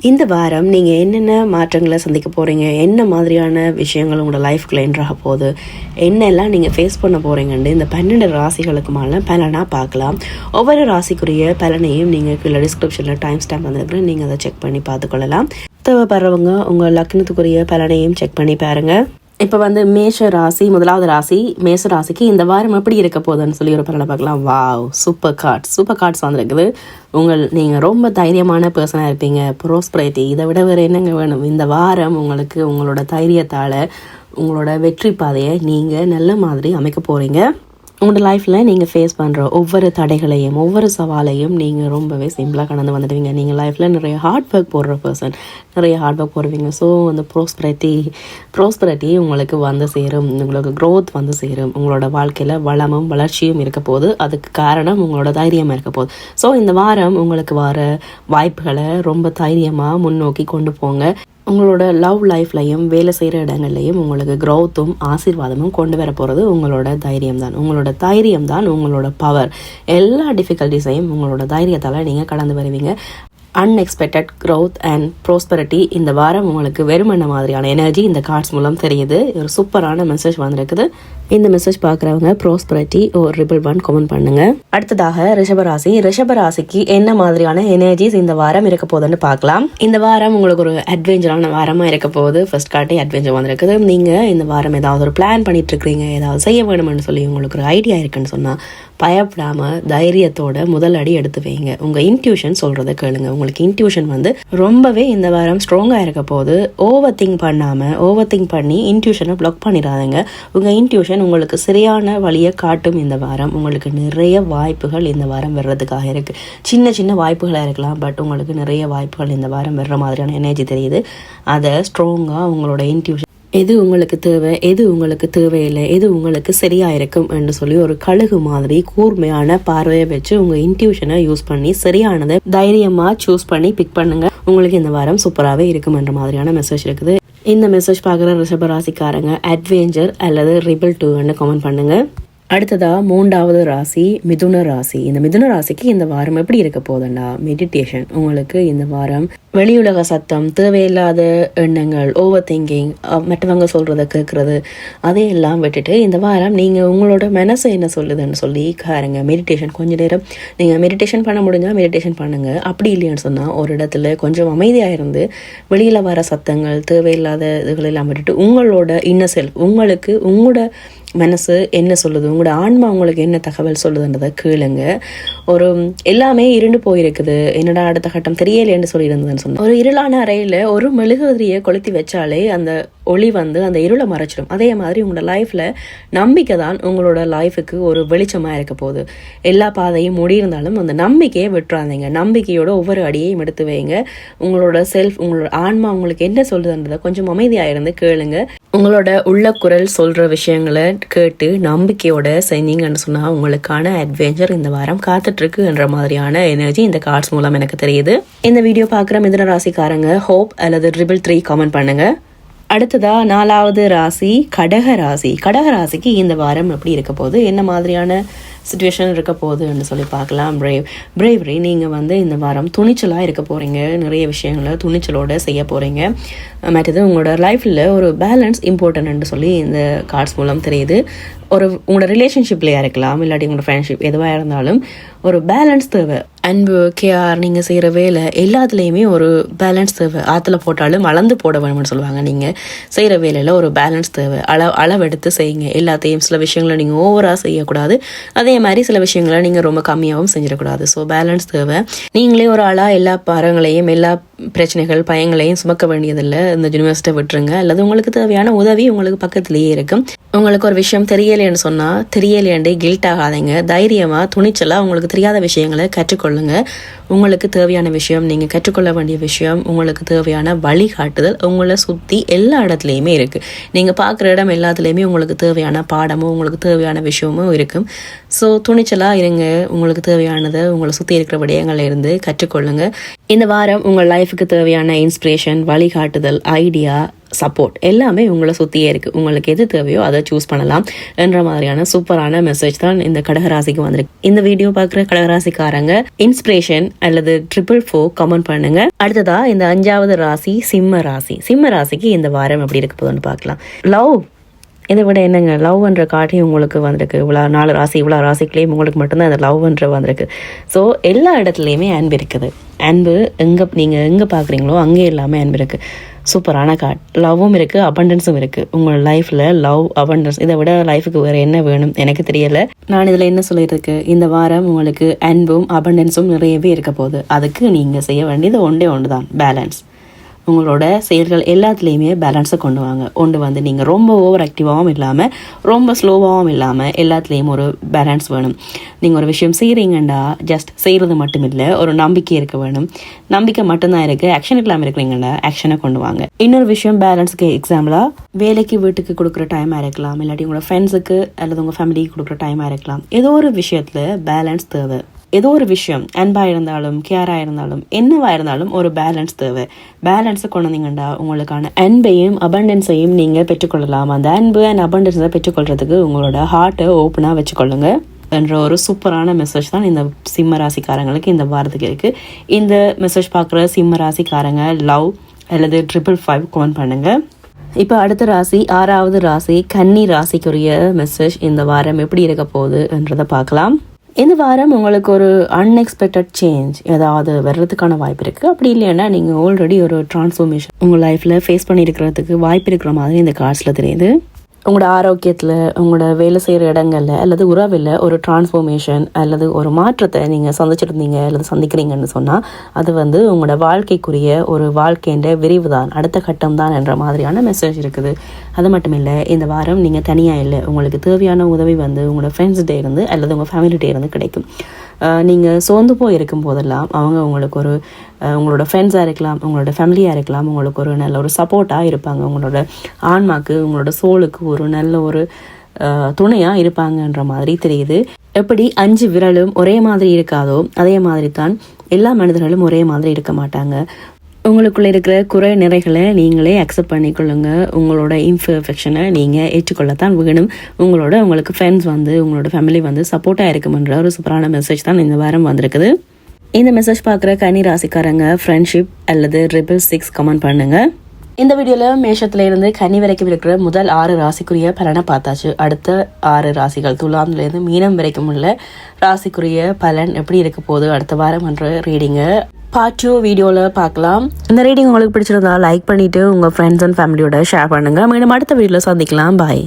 இந்த வாரம் நீங்கள் என்னென்ன மாற்றங்களை சந்திக்க போகிறீங்க, என்ன மாதிரியான விஷயங்கள் உங்களோட லைஃப்குள்ளே என்ட்ராக போகுது, என்னெல்லாம் நீங்கள் ஃபேஸ் பண்ண போகிறீங்கன்னு இந்த 12 ராசிகளுக்குமான பலனாக பார்க்கலாம். ஒவ்வொரு ராசிக்குரிய பலனையும் நீங்கள் கீழே டிஸ்கிரிப்ஷனில் டைம் ஸ்டாம்ப் வந்துருக்குன்னு நீங்கள் அதை செக் பண்ணி பார்த்துக்கொள்ளலாம். தேவைப்படுறவங்க உங்கள் லக்னத்துக்குரிய பலனையும் செக் பண்ணி பாருங்கள். இப்போ மேஷ ராசி, முதலாவது ராசி மேஷ ராசிக்கு இந்த வாரம் எப்படி இருக்க போகுதுன்னு சொல்லி ஒரு பலனை பார்க்கலாம். வாவ், சூப்பர் கார்ட்ஸ் வந்துருக்குது. நீங்கள் ரொம்ப தைரியமான பர்சனாக இருப்பீங்க. ப்ரோஸ்பரிட்டி, இதை விட வேறு என்னங்க வேணும்? இந்த வாரம் உங்களுக்கு உங்களோட தைரியத்தால் உங்களோட வெற்றி பாதையை நீங்கள் நல்ல மாதிரி அமைக்க போகிறீங்க. உங்களோட லைஃப்பில் நீங்கள் ஃபேஸ் பண்ணுற ஒவ்வொரு தடைகளையும் ஒவ்வொரு சவாலையும் நீங்கள் ரொம்பவே சிம்பிளாக கடந்து வந்துடுவீங்க. நீங்கள் லைஃப்பில் நிறைய ஹார்ட் ஒர்க் போடுற பர்சன், நிறைய ஹார்ட் ஒர்க் போடுவீங்க. ஸோ அந்த ப்ரோஸ்பரிட்டி உங்களுக்கு வந்து சேரும், உங்களுக்கு க்ரோத் வந்து சேரும். உங்களோட வாழ்க்கையில் வளமும் வளர்ச்சியும் இருக்க போது. அதுக்கு காரணம் உங்களோட தைரியமாக இருக்க போகுது. ஸோ இந்த வாரம் உங்களுக்கு வர வாய்ப்புகளை ரொம்ப தைரியமாக முன்னோக்கி கொண்டு போங்க. உங்களோட லவ் லைஃப்லையும் வேலை செய்கிற இடங்கள்லையும் உங்களுக்கு க்ரோத்தும் ஆசீர்வாதமும் கொண்டு வர போகிறது உங்களோட தைரியம் தான். உங்களோட தைரியம் தான் உங்களோட பவர். எல்லா டிஃபிகல்ட்டிஸையும் உங்களோட தைரியத்தால் நீங்கள் கடந்து வருவீங்க. அன்எக்ஸ்பெக்டட் க்ரோத் அண்ட் ப்ரோஸ்பரிட்டி இந்த வாரம் உங்களுக்கு வெறுமன்ன மாதிரியான எனர்ஜி இந்த கார்ட்ஸ் மூலம் தெரியுது. ஒரு சூப்பரான மெசேஜ் வந்திருக்குது. இந்த மெசேஜ் பார்க்குறவங்க ப்ரோஸ்பரிட்டி ஒரு ரிபிள் 1 கமெண்ட் பண்ணுங்க. அடுத்ததாக ரிஷபராசிக்கு என்ன மாதிரியான எனர்ஜிஸ் இந்த வாரம் இருக்க போகுதுன்னு பார்க்கலாம். இந்த வாரம் உங்களுக்கு ஒரு அட்வென்ச்சரான வாரமாக இருக்க போகுது. ஃபர்ஸ்ட் கார்ட்டே அட்வென்ச்சர் வந்திருக்குது. நீங்கள் இந்த வாரம் ஏதாவது ஒரு பிளான் பண்ணிட்டு இருக்கிறீங்க, ஏதாவது செய்ய வேணும்னு சொல்லி உங்களுக்கு ஒரு ஐடியா இருக்குன்னு சொன்னால் பயப்படாமல் தைரியத்தோட முதல் அடி எடுத்து வைங்க. உங்கள் இன்ட்யூஷன் சொல்கிறத கேளுங்க. உங்களுக்கு இன்ட்யூஷன் ரொம்பவே இந்த வாரம் ஸ்ட்ராங்காக இருக்க போது. ஓவர் திங்க் பண்ணி இன்ட்யூஷனை பிளாக் பண்ணிடாதீங்க. உங்கள் இன்ட்யூஷன் உங்களுக்கு சரியான வழியை காட்டும். இந்த வாரம் உங்களுக்கு நிறைய வாய்ப்புகள் இந்த வாரம் வர்றதுக்காக இருக்குது. சின்ன வாய்ப்புகளாக இருக்கலாம், பட் உங்களுக்கு நிறைய வாய்ப்புகள் இந்த வாரம் வர்ற மாதிரியான எனர்ஜி தெரியுது. அதை ஸ்ட்ராங்காக உங்களோட இன்ட்யூஷன் எது உங்களுக்கு தேவை, எது உங்களுக்கு தேவையில்லை, எது உங்களுக்கு சரியா இருக்கும் என்று சொல்லி ஒரு கழுகு மாதிரி கூர்மையான பார்வையை வச்சு உங்க இன்ட்யூஷனை யூஸ் பண்ணி சரியானதை தைரியமா சூஸ் பண்ணி பிக் பண்ணுங்க. உங்களுக்கு இந்த வாரம் சூப்பராகவே இருக்கும் என்ற மாதிரியான மெசேஜ் இருக்குது. இந்த மெசேஜ் பார்க்குற ரிஷபராசிக்காரங்க அட்வென்ச்சர் அல்லது ரிபிள் 2 கமெண்ட் பண்ணுங்க. அடுத்ததா 3வது ராசி மிதுன ராசி. இந்த மிதுன ராசிக்கு இந்த வாரம் எப்படி இருக்க போகுதுன்னா, மெடிடேஷன். உங்களுக்கு இந்த வாரம் வெளியுலக சத்தம், தேவையில்லாத எண்ணங்கள், ஓவர் திங்கிங், மற்றவங்க சொல்றத கேட்கறது, அதையெல்லாம் விட்டுட்டு இந்த வாரம் நீங்கள் உங்களோட மனசு என்ன சொல்லுதுன்னு சொல்லி காருங்க. மெடிடேஷன் கொஞ்ச நேரம் நீங்கள் மெடிடேஷன் பண்ண முடிஞ்சால் மெடிடேஷன் பண்ணுங்க. அப்படி இல்லைன்னு சொன்னால் ஒரு இடத்துல கொஞ்சம் அமைதியாக இருந்து வெளியில் வர சத்தங்கள், தேவையில்லாத இதுகளெல்லாம் விட்டுட்டு உங்களோட இன்னர் செல்ஃப், உங்களுக்கு உங்களோட மனசு என்ன சொல்லுது, உங்களோட ஆன்மா உங்களுக்கு என்ன தகவல் சொல்லுதுன்றதை கேளுங்க. ஒரு எல்லாமே இருண்டு போயிருக்குது, என்னடா அடுத்த கட்டம் தெரியலேன்னு சொல்லி இருந்ததுன்னு சொன்னேன். ஒரு இருளான அறையில் ஒரு மெழுகுதிரியை கொளுத்தி வச்சாலே அந்த ஒளி அந்த இருளை மறைச்சிடும். அதே மாதிரி உங்களோட லைஃப்பில் நம்பிக்கை தான் உங்களோட லைஃபுக்கு ஒரு வெளிச்சமாக இருக்க போகுது. எல்லா பாதையும் மூடி இருந்தாலும் அந்த நம்பிக்கையை விட்டுறாதீங்க. நம்பிக்கையோட ஒவ்வொரு அடியையும் எடுத்து வைங்க. உங்களோட செல்ஃப், உங்களோட ஆன்மா உங்களுக்கு என்ன சொல்லுதுன்றதை கொஞ்சம் அமைதியாக இருந்து கேளுங்க. உங்களோட உள்ள குரல் சொல்கிற விஷயங்களை கேட்டு நம்பிக்கையோட செஞ்சீங்கன்னு சொன்னால் உங்களுக்கான அட்வென்ச்சர் இந்த வாரம் காத்துட்ருக்கு என்ற மாதிரியான எனர்ஜி இந்த கார்ட்ஸ் மூலம் எனக்கு தெரியுது. இந்த வீடியோ பார்க்குற மிதுன ராசிக்காரங்க ஹோப் அல்லது ரிபிள் 3 கமெண்ட் பண்ணுங்க. அடுத்ததா 4வது ராசி கடகராசிக்கு இந்த வாரம் எப்படி இருக்க போகுது, என்ன மாதிரியான சிச்சுவேஷன் இருக்க போகுதுன்னு சொல்லி பார்க்கலாம். பிரேவரி. நீங்கள் இந்த வாரம் துணிச்சலாக இருக்க போகிறீங்க. நிறைய விஷயங்களை துணிச்சலோடு செய்ய போகிறீங்க. மற்றது உங்களோட லைஃப்பில் ஒரு பேலன்ஸ் இம்பார்ட்டன்ட்னு சொல்லி இந்த கார்ட்ஸ் மூலம் தெரியுது. உங்களோட ரிலேஷன்ஷிப்லையாக இருக்கலாம், இல்லாட்டி உங்களோட ஃப்ரெண்ட்ஷிப் எதுவாக இருந்தாலும் ஒரு பேலன்ஸ் தேவை. அன்பு, கேஆர், நீங்கள் செய்கிற வேலை எல்லாத்துலேயுமே ஒரு பேலன்ஸ் தேவை. ஆற்றுல போட்டாலும் அளந்து போட வேணும்னு சொல்லுவாங்க. நீங்கள் செய்கிற வேலையில் ஒரு பேலன்ஸ் தேவை. அளவெடுத்து செய்யுங்க. எல்லாத்தையும் சில விஷயங்களை நீங்கள் ஓவராக செய்யக்கூடாது, அதே மாதிரி சில விஷயங்களை நீங்கள் ரொம்ப கம்மியாகவும் செஞ்சிடக்கூடாது. ஸோ பேலன்ஸ் தேவை. நீங்களே ஒரு ஆளாக எல்லா பாரங்களையும் எல்லா பிரச்சனைகள் பயங்களையும் சுமக்க வேண்டியதில்லை. இந்த யூனிவர்சிட்டியை விட்டுருங்க. அல்லது உங்களுக்கு தேவையான உதவி உங்களுக்கு பக்கத்துலேயே இருக்கும். உங்களுக்கு ஒரு விஷயம் தெரியலேன்னு சொன்னால் தெரியலேண்டே கில்ட் ஆகாதீங்க. தைரியமாக துணிச்சலாக உங்களுக்கு தெரியாத விஷயங்களை கற்றுக்கொள்ளுங்க. உங்களுக்கு தேவையான விஷயம், நீங்கள் கற்றுக்கொள்ள வேண்டிய விஷயம், உங்களுக்கு தேவையான வழிகாட்டுதல் உங்களை சுற்றி எல்லா இடத்துலையுமே இருக்குது. நீங்கள் பார்க்குற இடம் எல்லாத்துலேயுமே உங்களுக்கு தேவையான பாடமும் உங்களுக்கு தேவையான விஷயமும் இருக்கும். ஸோ துணிச்சலாக இருங்க. உங்களுக்கு தேவையானதை உங்களை சுற்றி இருக்கிற விடயங்கள்ல இருந்து கற்றுக்கொள்ளுங்க. இந்த வாரம் உங்கள் லைஃபுக்கு தேவையான இன்ஸ்பிரேஷன், வழிகாட்டுதல், ஐடியா, சப்போர்ட் எல்லாமே உங்களை சுற்றியே இருக்குது. உங்களுக்கு எது தேவையோ அதை சூஸ் பண்ணலாம் என்ற மாதிரியான சூப்பரான மெசேஜ் தான் இந்த கடகராசிக்கு வந்திருக்கு. இந்த வீடியோ பார்க்குற கடகராசிக்காரங்க இன்ஸ்பிரேஷன் அல்லது 444 கமெண்ட் பண்ணுங்க. அடுத்ததா இந்த 5வது ராசி சிம்ம ராசி. சிம்ம ராசிக்கு இந்த வாரம் எப்படி இருக்க போதுன்னு பார்க்கலாம். லவ் இதை விட என்னங்க, லவ்ன்ற காட்டி உங்களுக்கு வந்திருக்கு. இவ்வளோ 4 ராசி இவ்வளோ ராசிக்குள்ளேயும் உங்களுக்கு மட்டும்தான் அந்த லவ்ன்ற வந்திருக்கு. ஸோ எல்லா இடத்துலையுமே அன்பு இருக்குது. அன்பு நீங்கள் எங்கே பார்க்குறீங்களோ அங்கே எல்லாமே அன்பு இருக்குது. சூப்பரான கார்டு. லவ்வும் இருக்குது, அபண்டன்ஸும் இருக்குது. உங்கள் லைஃப்பில் லவ், அபண்டன்ஸ் இதை விட லைஃபுக்கு வேறு என்ன வேணும் எனக்கு தெரியலை. நான் இதில் என்ன சொல்லியிருக்கு, இந்த வாரம் உங்களுக்கு அன்பும் அபண்டன்ஸும் நிறையவே இருக்க போகுது. அதுக்கு நீங்கள் செய்ய வேண்டியது ஒன்று தான், பேலன்ஸ். உங்களோட செயல்கள் எல்லாத்துலேயுமே பேலன்ஸை கொண்டு வந்து நீங்கள் ரொம்ப ஓவர் ஆக்டிவாகவும் இல்லாமல் ரொம்ப ஸ்லோவாகவும் இல்லாமல் எல்லாத்துலேயும் ஒரு பேலன்ஸ் வேணும். நீங்கள் ஒரு விஷயம் செய்கிறீங்கண்டா ஜஸ்ட் செய்கிறது மட்டும் இல்லை, ஒரு நம்பிக்கை இருக்க வேணும். நம்பிக்கை மட்டும்தான் இருக்குது, ஆக்ஷன் இல்லாமல் இருக்கிறீங்கண்டா ஆக்ஷனை கொண்டு வாங்க. இன்னொரு விஷயம் பேலன்ஸுக்கு எக்ஸாம்பிளாக வேலைக்கு வீட்டுக்கு கொடுக்குற டைமாக இருக்கலாம், இல்லாட்டி உங்களோட ஃப்ரெண்ட்ஸுக்கு அல்லது உங்கள் ஃபேமிலிக்கு கொடுக்குற டைமாக இருக்கலாம். ஏதோ ஒரு விஷயத்தில் பேலன்ஸ் தேவை. ஏதோ ஒரு விஷயம் அன்பாக இருந்தாலும் கேராக இருந்தாலும் என்னவா இருந்தாலும் ஒரு பேலன்ஸ் தேவை. பேலன்ஸை கொண்டு வந்தீங்கண்டா உங்களுக்கான அன்பையும் அபண்டன்ஸையும் நீங்கள் பெற்றுக்கொள்ளலாம். அந்த அன்பு அண்ட் அபண்டன்ஸை பெற்றுக்கொள்றதுக்கு உங்களோட ஹார்ட்டை ஓப்பனாக வச்சுக்கொள்ளுங்க என்ற ஒரு சூப்பரான மெசேஜ் தான் இந்த சிம்ம ராசிக்காரங்களுக்கு இந்த வாரத்துக்கு இருக்குது. இந்த மெசேஜ் பார்க்குற சிம்ம ராசிக்காரங்க லவ் அல்லது 555 கமெண்ட் பண்ணுங்க. இப்போ அடுத்த ராசி 6வது ராசி கன்னி ராசிக்குரிய மெசேஜ் இந்த வாரம் எப்படி இருக்க போகுது என்றதை பார்க்கலாம். இந்த வாரம் உங்களுக்கு ஒரு அன்எக்ஸ்பெக்டட் சேஞ்ச் ஏதாவது வர்றதுக்கான வாய்ப்பு இருக்குது. அப்படி இல்லைன்னா நீங்கள் ஆல்ரெடி ஒரு டிரான்ஸ்ஃபர்மேஷன் உங்கள் லைஃப்பில் ஃபேஸ் பண்ணியிருக்கிறதுக்கு வாய்ப்பு இருக்கிற மாதிரி இந்த கார்ட்ஸில் தெரியுது. உங்களோட ஆரோக்கியத்தில், உங்களோட வேலை செய்கிற இடங்களில் அல்லது உறவில் ஒரு டிரான்ஸ்ஃபர்மேஷன் அல்லது ஒரு மாற்றத்தை நீங்கள் சந்திச்சிருந்தீங்க அல்லது சந்திக்கிறீங்கன்னு சொன்னால் அது வந்து உங்களோட வாழ்க்கைக்குரிய ஒரு வாழ்க்கைன்ற விரிவு தான், அடுத்த கட்டம் தான் என்ற மாதிரியான மெசேஜ் இருக்குது. அது மட்டும் இல்லை, இந்த வாரம் நீங்கள் தனியாக இல்லை, உங்களுக்கு தேவையான உதவி வந்து உங்களோட ஃப்ரெண்ட்ஸ்கிட்டே இருந்து அல்லது உங்கள் ஃபேமிலிகிட்டே இருந்து கிடைக்கும். நீங்கள் சோர்ந்து போய் இருக்கும் போதெல்லாம் அவங்க உங்களுக்கு ஒரு உங்களோட ஃப்ரெண்ட்ஸாக இருக்கலாம், உங்களோட ஃபேமிலியாக இருக்கலாம், உங்களுக்கு ஒரு நல்ல ஒரு சப்போர்ட்டாக இருப்பாங்க. உங்களோட ஆன்மாக்கு, உங்களோட சோலுக்கு ஒரு நல்ல ஒரு துணையாக இருப்பாங்கன்ற மாதிரி தெரியுது. எப்படி 5 விரலும் ஒரே மாதிரி இருக்காதோ அதே மாதிரி தான் எல்லா மனிதர்களும் ஒரே மாதிரி இருக்க மாட்டாங்க. உங்களுக்குள்ளே இருக்கிற குறை நிறைகளை நீங்களே அக்செப்ட் பண்ணிக்கொள்ளுங்க. உங்களோட இன்ஃபர்ஃபெக்ஷனை நீங்கள் ஏற்றுக்கொள்ளத்தான் வேணும். உங்களுக்கு ஃப்ரெண்ட்ஸ் வந்து உங்களோட ஃபேமிலி வந்து சப்போர்ட்டாக இருக்குமென்ற ஒரு சூப்பரான மெசேஜ் தான் இந்த வாரம் வந்திருக்குது. இந்த மெசேஜ் பார்க்குற கன்னி ராசிக்காரங்க ஃப்ரெண்ட்ஷிப் அல்லது 666 கமெண்ட் பண்ணுங்க. இந்த வீடியோவில் மேஷத்துல இருந்து கன்னி வரைக்கும் இருக்கிற முதல் 6 ராசிக்குரிய பலனை பார்த்தாச்சு. அடுத்த 6 ராசிகள் துலாம்லேருந்து மீனம் வரைக்கும் உள்ள ராசிக்குரிய பலன் எப்படி இருக்க போகுது அடுத்த வாரம் என்ற ரீடிங்கை பார்ட் 2 வீடியோவில் பார்க்கலாம். இந்த ரீடிங் உங்களுக்கு பிடிச்சிருந்தா லைக் பண்ணிவிட்டு உங்கள் ஃப்ரெண்ட்ஸ் அண்ட் ஃபேமிலியோட ஷேர் பண்ணுங்கள். மீண்டும் அடுத்த வீடியோவில் சந்திக்கலாம். பாய்.